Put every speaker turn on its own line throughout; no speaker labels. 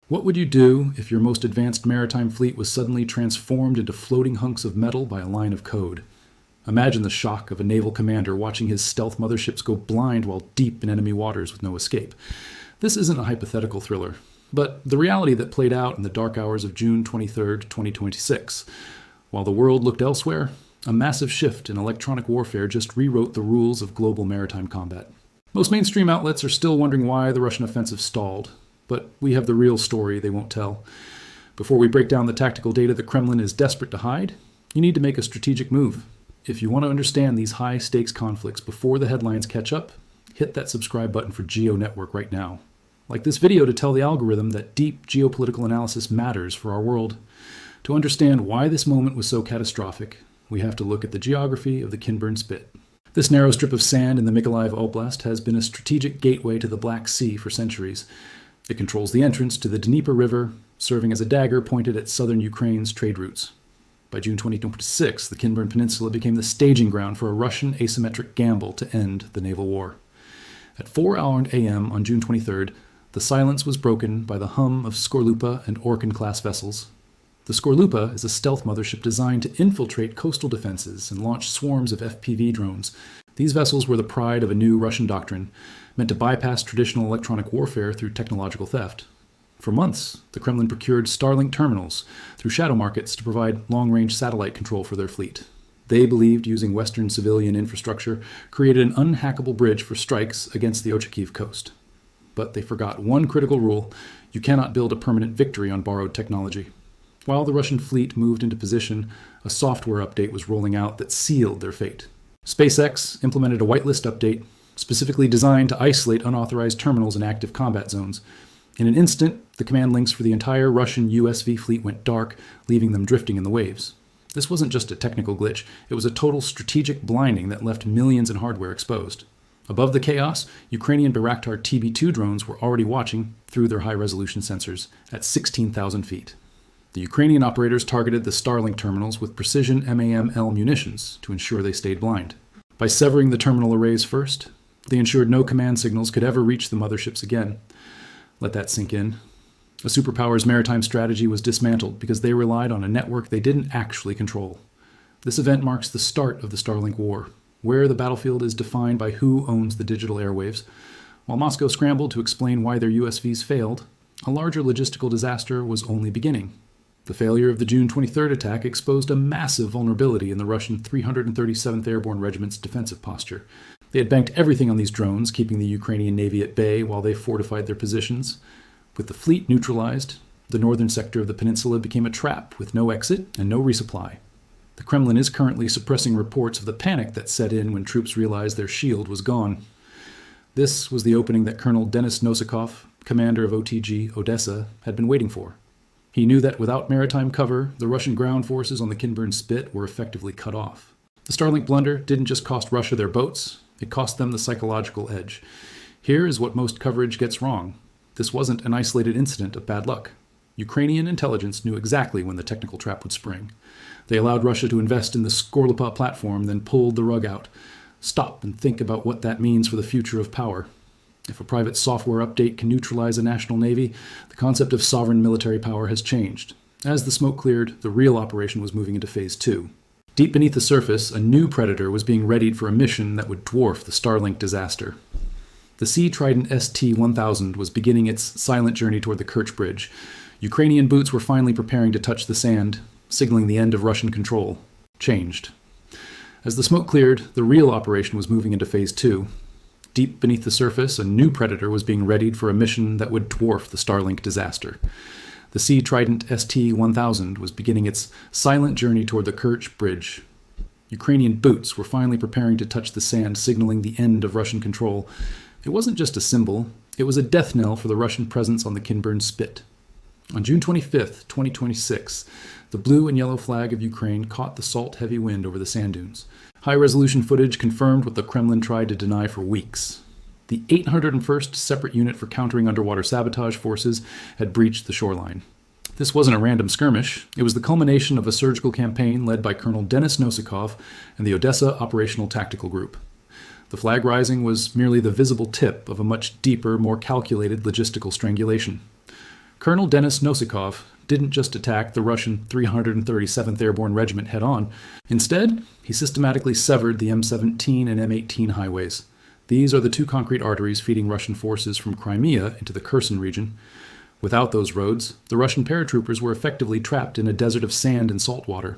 What would you do if your most advanced maritime fleet was suddenly transformed into floating hunks of metal by a line of code? Imagine the shock of a naval commander watching his stealth motherships go blind while deep in enemy waters with no escape. This isn't a hypothetical thriller, but the reality that played out in the dark hours of June 23, 2026. While the world looked elsewhere, a massive shift in electronic warfare just rewrote the rules of global maritime combat. Most mainstream outlets are still wondering why the Russian offensive stalled, but we have the real story they won't tell. Before we break down the tactical data the Kremlin is desperate to hide, you need to make a strategic move. If you want to understand these high-stakes conflicts before the headlines catch up, hit that subscribe button for Geo Network right now. Like this video to tell the algorithm that deep geopolitical analysis matters for our world. To understand why this moment was so catastrophic, we have to look at the geography of the Kinburn Spit. This narrow strip of sand in the Mykolaiv Oblast has been a strategic gateway to the Black Sea for centuries. It controls the entrance to the Dnieper River, serving as a dagger pointed at southern Ukraine's trade routes. By June 2026, the Kinburn Peninsula became the staging ground for a Russian asymmetric gamble to end the naval war. At 4 a.m. on June 23rd, the silence was broken by the hum of Skorlupa and Orkan-class vessels. The Skorlupa is a stealth mothership designed to infiltrate coastal defenses and launch swarms of FPV drones. These vessels were the pride of a new Russian doctrine, meant to bypass traditional electronic warfare through technological theft. For months, the Kremlin procured Starlink terminals through shadow markets to provide long-range satellite control for their fleet. They believed using Western civilian infrastructure created an unhackable bridge for strikes against the Ochakiv coast. But they forgot one critical rule: you cannot build a permanent victory on borrowed technology. While the Russian fleet moved into position, a software update was rolling out that sealed their fate. SpaceX implemented a Whitelist update, specifically designed to isolate unauthorized terminals in active combat zones. In an instant, the command links for the entire Russian USV fleet went dark, leaving them drifting in the waves. This wasn't just a technical glitch, it was a total strategic blinding that left millions in hardware exposed. Above the chaos, Ukrainian Bayraktar TB2 drones were already watching through their high-resolution sensors at 16,000 feet. The Ukrainian operators targeted the Starlink terminals with precision MAML munitions to ensure they stayed blind. By severing the terminal arrays first, they ensured no command signals could ever reach the motherships again. Let that sink in. A superpower's maritime strategy was dismantled because they relied on a network they didn't actually control. This event marks the start of the Starlink War, where the battlefield is defined by who owns the digital airwaves. While Moscow scrambled to explain why their USVs failed, a larger logistical disaster was only beginning. The failure of the June 23rd attack exposed a massive vulnerability in the Russian 337th Airborne Regiment's defensive posture. They had banked everything on these drones, keeping the Ukrainian Navy at bay while they fortified their positions. With the fleet neutralized, the northern sector of the peninsula became a trap with no exit and no resupply. The Kremlin is currently suppressing reports of the panic that set in when troops realized their shield was gone. This was the opening that Colonel Denis Nosikov, commander of OTG Odesa, had been waiting for. He knew that without maritime cover, the Russian ground forces on the Kinburn Spit were effectively cut off. The Starlink blunder didn't just cost Russia their boats, it cost them the psychological edge. Here is what most coverage gets wrong. This wasn't an isolated incident of bad luck. Ukrainian intelligence knew exactly when the technical trap would spring. They allowed Russia to invest in the Skorlupa platform, then pulled the rug out. Stop and think about what that means for the future of power. If a private software update can neutralize a national navy, the concept of sovereign military power has changed. As the smoke cleared, the real operation was moving into Phase 2. Deep beneath the surface, a new predator was being readied for a mission that would dwarf the Starlink disaster. The Sea Trident ST-1000 was beginning its silent journey toward the Kerch Bridge. Ukrainian boots were finally preparing to touch the sand, signaling the end of Russian control. Changed. As the smoke cleared, the real operation was moving into Phase 2. Deep beneath the surface, a new predator was being readied for a mission that would dwarf the Starlink disaster. The Sea Trident ST-1000 was beginning its silent journey toward the Kerch Bridge. Ukrainian boots were finally preparing to touch the sand, signaling the end of Russian control. It wasn't just a symbol, it was a death knell for the Russian presence on the Kinburn Spit. On June 25, 2026, the blue and yellow flag of Ukraine caught the salt-heavy wind over the sand dunes. High-resolution footage confirmed what the Kremlin tried to deny for weeks. The 801st Separate Unit for Countering Underwater Sabotage Forces had breached the shoreline. This wasn't a random skirmish. It was the culmination of a surgical campaign led by Colonel Denis Nosikov and the Odesa Operational Tactical Group. The flag rising was merely the visible tip of a much deeper, more calculated logistical strangulation. Colonel Denis Nosikov didn't just attack the Russian 337th Airborne Regiment head-on. Instead, he systematically severed the M17 and M18 highways. These are the two concrete arteries feeding Russian forces from Crimea into the Kherson region. Without those roads, the Russian paratroopers were effectively trapped in a desert of sand and salt water.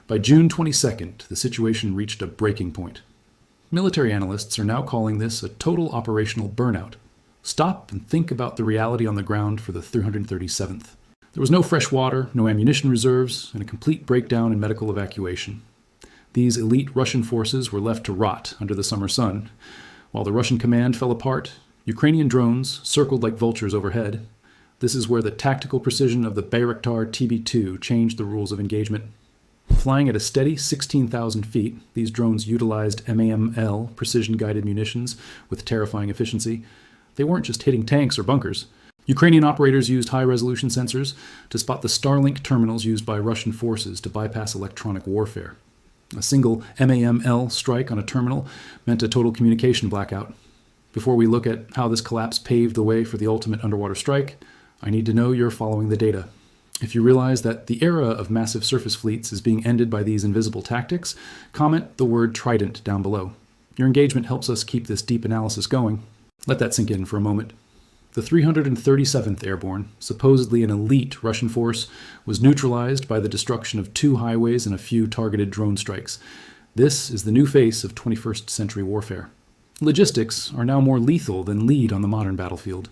By June 22nd, the situation reached a breaking point. Military analysts are now calling this a total operational burnout. Stop and think about the reality on the ground for the 337th. There was no fresh water, no ammunition reserves, and a complete breakdown in medical evacuation. These elite Russian forces were left to rot under the summer sun. While the Russian command fell apart, Ukrainian drones circled like vultures overhead. This is where the tactical precision of the Bayraktar TB2 changed the rules of engagement. Flying at a steady 16,000 feet, these drones utilized MAML, precision-guided munitions, with terrifying efficiency. They weren't just hitting tanks or bunkers. Ukrainian operators used high-resolution sensors to spot the Starlink terminals used by Russian forces to bypass electronic warfare. A single MAML strike on a terminal meant a total communication blackout. Before we look at how this collapse paved the way for the ultimate underwater strike, I need to know you're following the data. If you realize that the era of massive surface fleets is being ended by these invisible tactics, comment the word Trident down below. Your engagement helps us keep this deep analysis going. Let that sink in for a moment. The 337th Airborne, supposedly an elite Russian force, was neutralized by the destruction of 2 highways and a few targeted drone strikes. This is the new face of 21st century warfare. Logistics are now more lethal than lead on the modern battlefield.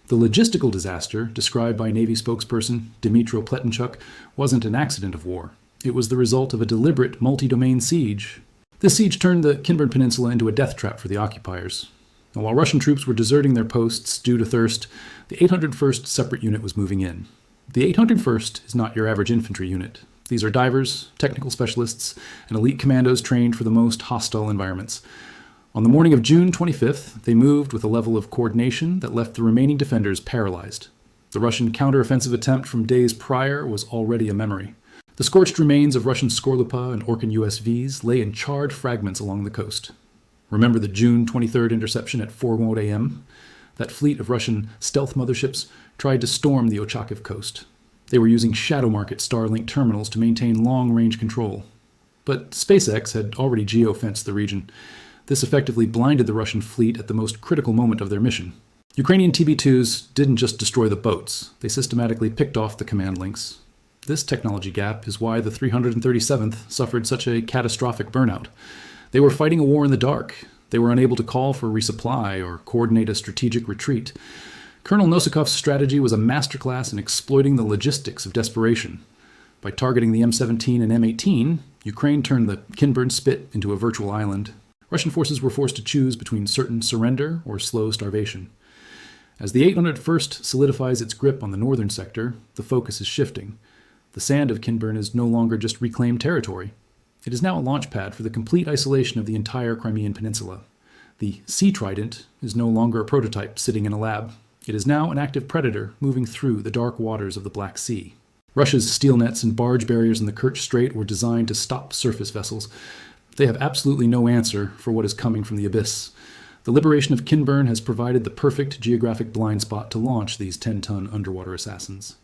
The logistical disaster, described by Navy spokesperson Dmytro Pletenchuk, wasn't an accident of war. It was the result of a deliberate multi-domain siege. This siege turned the Kinburn Peninsula into a death trap for the occupiers. And while Russian troops were deserting their posts due to thirst, the 801st Separate Unit was moving in. The 801st is not your average infantry unit. These are divers, technical specialists, and elite commandos trained for the most hostile environments. On the morning of June 25th, they moved with a level of coordination that left the remaining defenders paralyzed. The Russian counteroffensive attempt from days prior was already a memory. The scorched remains of Russian Skorlupa and Russian USVs lay in charred fragments along the coast. Remember the June 23rd interception at 4:00 a.m.? That fleet of Russian stealth motherships tried to storm the Ochakiv coast. They were using shadow market Starlink terminals to maintain long-range control. But SpaceX had already geofenced the region. This effectively blinded the Russian fleet at the most critical moment of their mission. Ukrainian TB2s didn't just destroy the boats, they systematically picked off the command links. This technology gap is why the 337th suffered such a catastrophic burnout. They were fighting a war in the dark. They were unable to call for resupply or coordinate a strategic retreat. Colonel Nosikov's strategy was a masterclass in exploiting the logistics of desperation. By targeting the M17 and M18, Ukraine turned the Kinburn Spit into a virtual island. Russian forces were forced to choose between certain surrender or slow starvation. As the 801st solidifies its grip on the northern sector, the focus is shifting. The sand of Kinburn is no longer just reclaimed territory. It is now a launch pad for the complete isolation of the entire Crimean Peninsula. The Sea Trident is no longer a prototype sitting in a lab. It is now an active predator moving through the dark waters of the Black Sea. Russia's steel nets and barge barriers in the Kerch Strait were designed to stop surface vessels. They have absolutely no answer for what is coming from the abyss. The liberation of Kinburn has provided the perfect geographic blind spot to launch these 10-ton underwater assassins.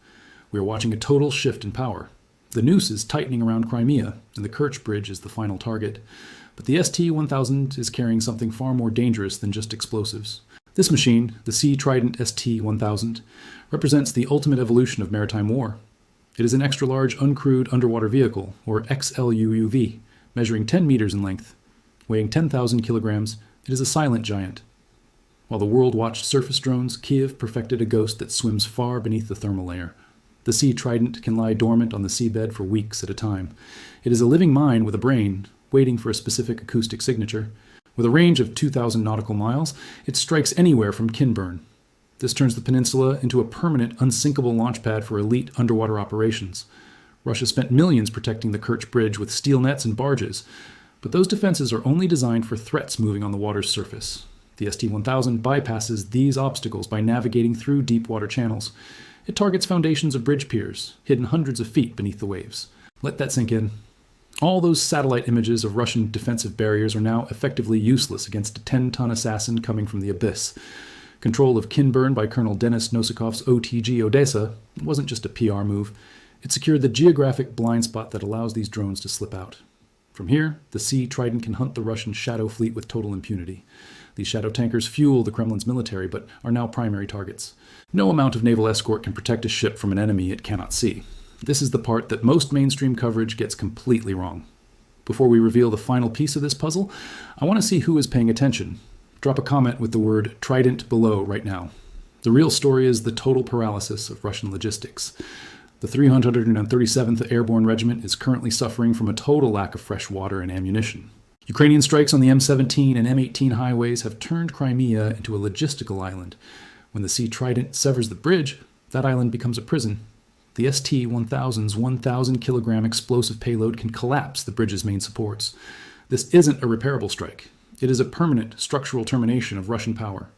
We are watching a total shift in power. The noose is tightening around Crimea, and the Kerch Bridge is the final target. But the ST-1000 is carrying something far more dangerous than just explosives. This machine, the Sea Trident ST-1000, represents the ultimate evolution of maritime war. It is an extra-large uncrewed underwater vehicle, or XLUUV, measuring 10 meters in length. Weighing 10,000 kilograms, it is a silent giant. While the world watched surface drones, Kiev perfected a ghost that swims far beneath the thermal layer. The Sea Trident can lie dormant on the seabed for weeks at a time. It is a living mine with a brain, waiting for a specific acoustic signature. With a range of 2,000 nautical miles, it strikes anywhere from Kinburn. This turns the peninsula into a permanent, unsinkable launch pad for elite underwater operations. Russia spent millions protecting the Kerch Bridge with steel nets and barges, but those defenses are only designed for threats moving on the water's surface. The ST-1000 bypasses these obstacles by navigating through deep water channels. It targets foundations of bridge piers, hidden hundreds of feet beneath the waves. Let that sink in. All those satellite images of Russian defensive barriers are now effectively useless against a 10-ton assassin coming from the abyss. Control of Kinburn by Colonel Denis Nosikov's OTG Odesa wasn't just a PR move. It secured the geographic blind spot that allows these drones to slip out. From here, the Sea Trident can hunt the Russian shadow fleet with total impunity. These shadow tankers fuel the Kremlin's military, but are now primary targets. No amount of naval escort can protect a ship from an enemy it cannot see. This is the part that most mainstream coverage gets completely wrong. Before we reveal the final piece of this puzzle, I want to see who is paying attention. Drop a comment with the word Trident below right now. The real story is the total paralysis of Russian logistics. The 337th Airborne Regiment is currently suffering from a total lack of fresh water and ammunition. Ukrainian strikes on the M17 and M18 highways have turned Crimea into a logistical island. When the Sea Trident severs the bridge, that island becomes a prison. The ST-1000's 1,000-kilogram explosive payload can collapse the bridge's main supports. This isn't a repairable strike. It is a permanent structural termination of Russian power.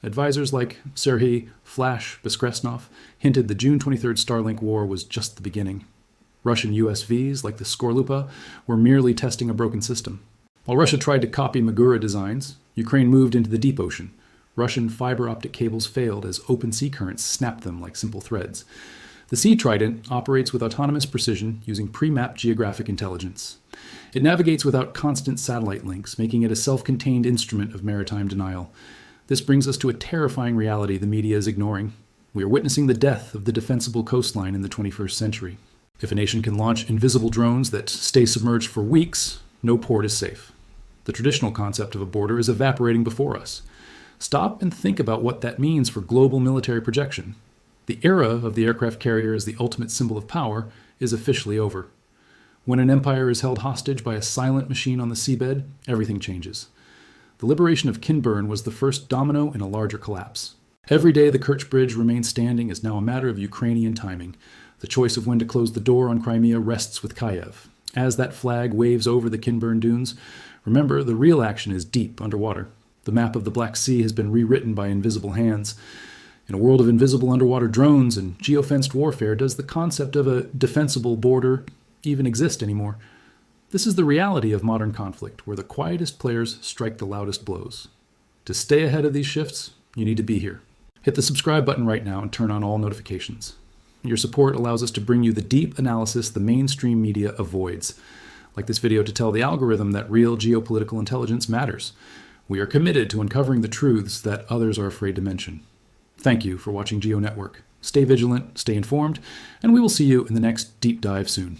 Advisors like Serhiy Flash Beskresnov hinted the June 23rd Starlink War was just the beginning. Russian USVs, like the Skorlupa, were merely testing a broken system. While Russia tried to copy Magura designs, Ukraine moved into the deep ocean. Russian fiber optic cables failed as open sea currents snapped them like simple threads. The Sea Trident operates with autonomous precision using pre-mapped geographic intelligence. It navigates without constant satellite links, making it a self-contained instrument of maritime denial. This brings us to a terrifying reality the media is ignoring. We are witnessing the death of the defensible coastline in the 21st century. If a nation can launch invisible drones that stay submerged for weeks, no port is safe. The traditional concept of a border is evaporating before us. Stop and think about what that means for global military projection. The era of the aircraft carrier as the ultimate symbol of power is officially over. When an empire is held hostage by a silent machine on the seabed, everything changes. The liberation of Kinburn was the first domino in a larger collapse. Every day the Kerch Bridge remains standing is now a matter of Ukrainian timing. The choice of when to close the door on Crimea rests with Kiev. As that flag waves over the Kinburn dunes, remember, the real action is deep underwater. The map of the Black Sea has been rewritten by invisible hands. In a world of invisible underwater drones and geofenced warfare, does the concept of a defensible border even exist anymore? This is the reality of modern conflict, where the quietest players strike the loudest blows. To stay ahead of these shifts, you need to be here. Hit the subscribe button right now and turn on all notifications. Your support allows us to bring you the deep analysis the mainstream media avoids. Like this video to tell the algorithm that real geopolitical intelligence matters. We are committed to uncovering the truths that others are afraid to mention. Thank you for watching Geo Network. Stay vigilant, stay informed, and we will see you in the next deep dive soon.